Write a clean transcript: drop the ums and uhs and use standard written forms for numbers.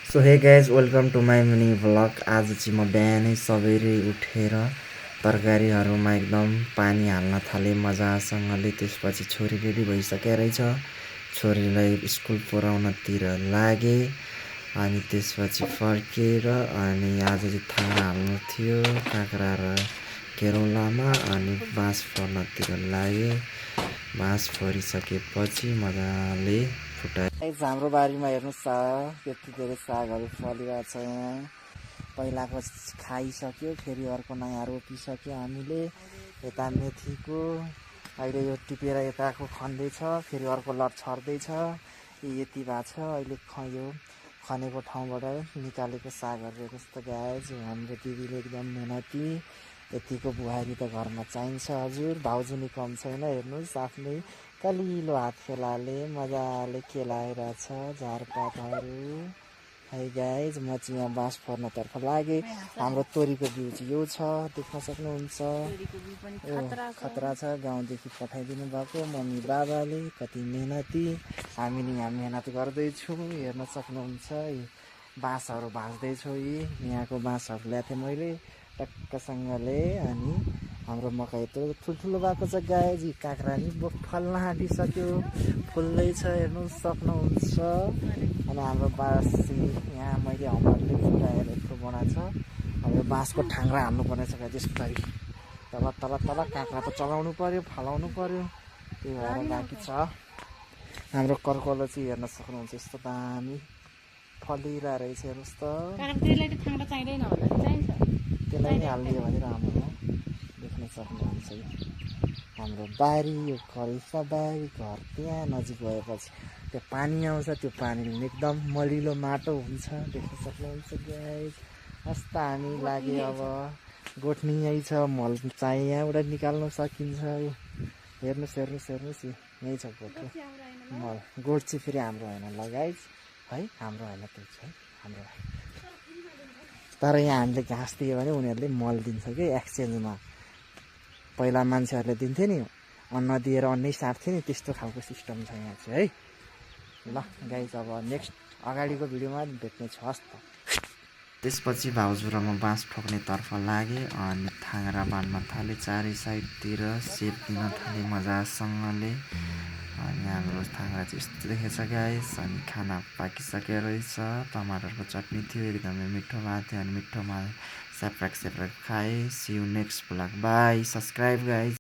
So hey guys welcome to my mini vlog. आज चाहिँ म बिहानै सबेरै उठेर तरकारीहरूमा एकदम पानी हाल्न थालेँ मजासँगले। त्यसपछि छोरी रेडी भइसकेको रहेछ, छोरीलाई स्कुल पुर्याउनतिर लागेँ। अनि त्यसपछि फर्केर अनि आज चाहिँ थाङ्रा हाल्नु थियो काँक्रा र केरौलामा, अनि बाँस फोर्नतिर लागेँ। बाँस फोरिसकेपछि मजाले फुटाएँ। हाम्रो बारीमा हेर्नुहोस् त्यति धेरै सागहरू फलिरहेको छ। यहाँ पहिलाको खाइसक्यो, फेरि अर्को नयाँ रोपिसक्यो हामीले। यता मेथीको अहिले यो टिपेर यताको खन्दैछ, फेरि अर्को लट छर्दैछ। यति भएको छ अहिले यो खनेको ठाउँबाट निकालेको सागहरू। हेर्नुहोस् त गाइज, हाम्रो दिदीले एकदम मेहनती। यतिको बुहारी त घरमा चाहिन्छ हजुर। भाउजू नि कम छैन, हेर्नुहोस् आफ्नै कलिलो हात खेलाले मजाले केलाइरहेछ झारपातहरू। है गाइज, म चाहिँ यहाँ बाँस फोर्नतर्फ लागेँ। हाम्रो तोरीको बिउ चाहिँ यो छ, देख्न सक्नुहुन्छ। खतरा छ, गाउँदेखि पठाइदिनु भएको मम्मी बाबाले। कति मेहनती, हामी नि यहाँ मेहनत गर्दैछौँ। हेर्न सक्नुहुन्छ बाँसहरू भाँच्दैछु। यहाँको बाँसहरू ल्याएको थिएँ मैले टक्कसँगले। अनि हाम्रो मकै त ठुल्ठुलो भएको छ गाइज। काँक्रा नि फल्न आँटिसक्यो, फुल्दैछ, हेर्नु सक्नुहुन्छ। अनि हाम्रो बाँस यहाँ मैले हमारले फुटाएर यत्रो बनाएको छ। अब यो बाँसको ठाङ्रा हाल्नुपर्ने छ गाइज। यसरी तल तल तल काँक्रा त चलाउनु पऱ्यो, फलाउनु पऱ्यो, त्यही भएर बाँकी छ। हाम्रो कर्कलो चाहिँ हेर्न सक्नुहुन्छ यस्तो दामी फलिरहेको रहेछ। हेर्नुहोस् त, त्यसलाई नै हालिदियो भने राम्रो हो। देख्न सक्नुहुन्छ हाम्रो बारी, यो खरिसा बारी घर त्यहाँ नजिक भएपछि त्यो पानी आउँछ, त्यो पानी एकदम मलिलो माटो हुन्छ। देख्न सक्नुहुन्छ गाइज। हस्त हामी लागे अब गोठनी यहीँ छ, मल चाहिँ यहाँबाट निकाल्न सकिन्छ। हेर्नुहोस् हेर्नुहोस् हेर्नुहोस्, यहीँ छ गोठ मल। गोठ चाहिँ फेरि हाम्रो होइन ल गाइज, है हाम्रो होइन, त्यो चाहिँ हाम्रो। तर यहाँ हामीले घाँस दियो भने उनीहरूले मल दिन्छ कि एक्सचेन्जमा। पहिला मान्छेहरूले दिन्थ्यो नि, अन्न दिएर अन्नै साट्थ्यो नि, त्यस्तो खालको सिस्टम छ यहाँ चाहिँ है। ल गाइज, अब नेक्स्ट अगाडिको भिडियोमा भेट्ने छ हस् त। त्यसपछि भाउजू र म बाँस ठोक्नेतर्फ लागेँ। अनि थाङ्रा बाँध्न थालेँ, चारै साइडतिर सेप दिन थालेँ मजासँगले। अनि हाम्रो थाङ्रा चाहिँ यस्तो देखेछ गाइस। अनि खाना पाकिसकेको रहेछ, टमाटरको चटनी थियो, एकदमै मिठो भएको थियो। अनि मिठोमा सेप्राक खाएँ। See you next vlog, bye, subscribe guys.